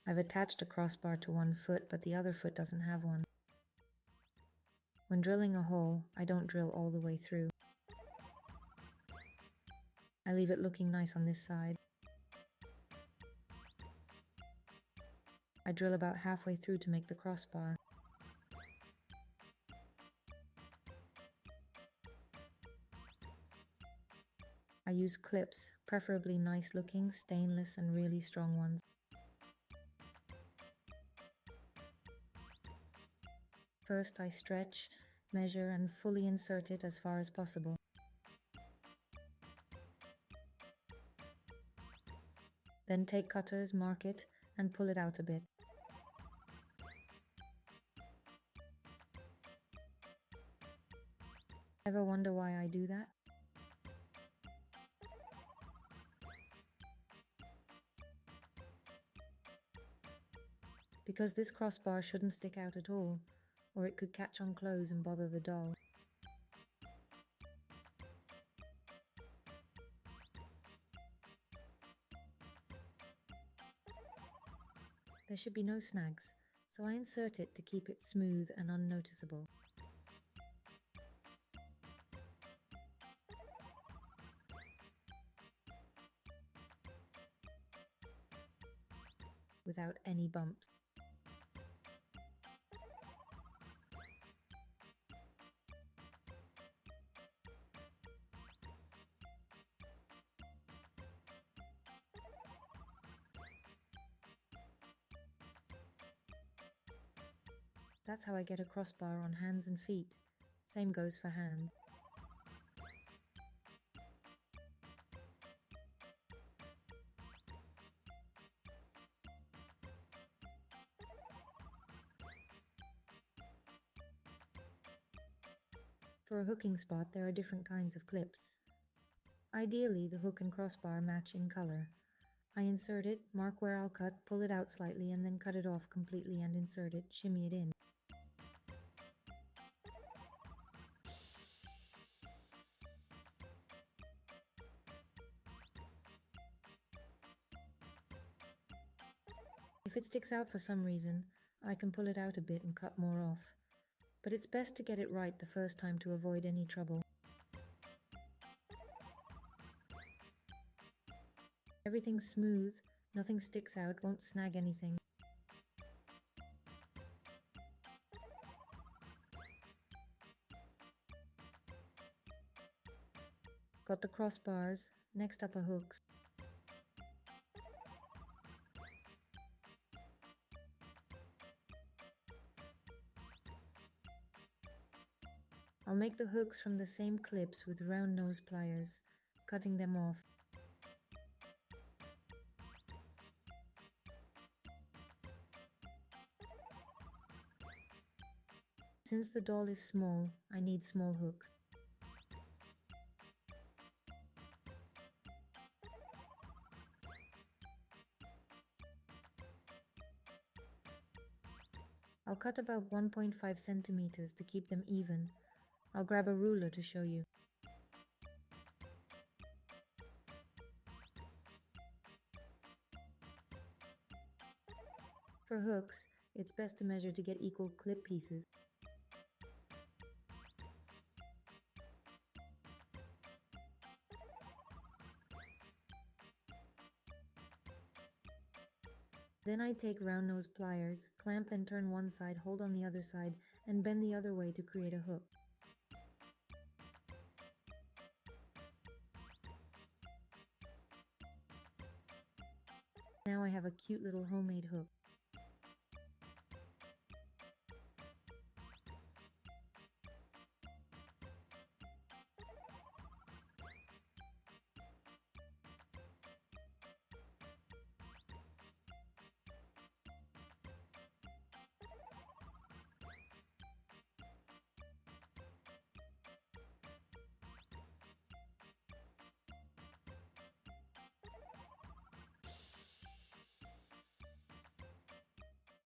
I've attached a crossbar to one foot, but the other foot doesn't have one. When drilling a hole, I don't drill all the way through. I leave it looking nice on this side. I drill about halfway through to make the crossbar. I use clips, preferably nice looking, stainless and really strong ones. First I stretch, measure and fully insert it as far as possible. Then take cutters, mark it and pull it out a bit. Ever wonder why I do that? Because this crossbar shouldn't stick out at all, or it could catch on clothes and bother the doll. There should be no snags, so I insert it to keep it smooth and unnoticeable. Without any bumps. That's how I get a crossbar on hands and feet. Same goes for hands. For a hooking spot, there are different kinds of clips. Ideally, the hook and crossbar match in color. I insert it, mark where I'll cut, pull it out slightly, and then cut it off completely and insert it, shimmy it in. If it sticks out for some reason, I can pull it out a bit and cut more off. But it's best to get it right the first time to avoid any trouble. Everything's smooth, nothing sticks out, won't snag anything. Got the crossbars, next up are hooks. I'll make the hooks from the same clips with round nose pliers, cutting them off. Since the doll is small, I need small hooks. I'll cut about 1.5 centimeters to keep them even. I'll grab a ruler to show you. For hooks, it's best to measure to get equal clip pieces. Then I take round nose pliers, clamp and turn one side, hold on the other side, and bend the other way to create a hook. Now I have a cute little homemade hook.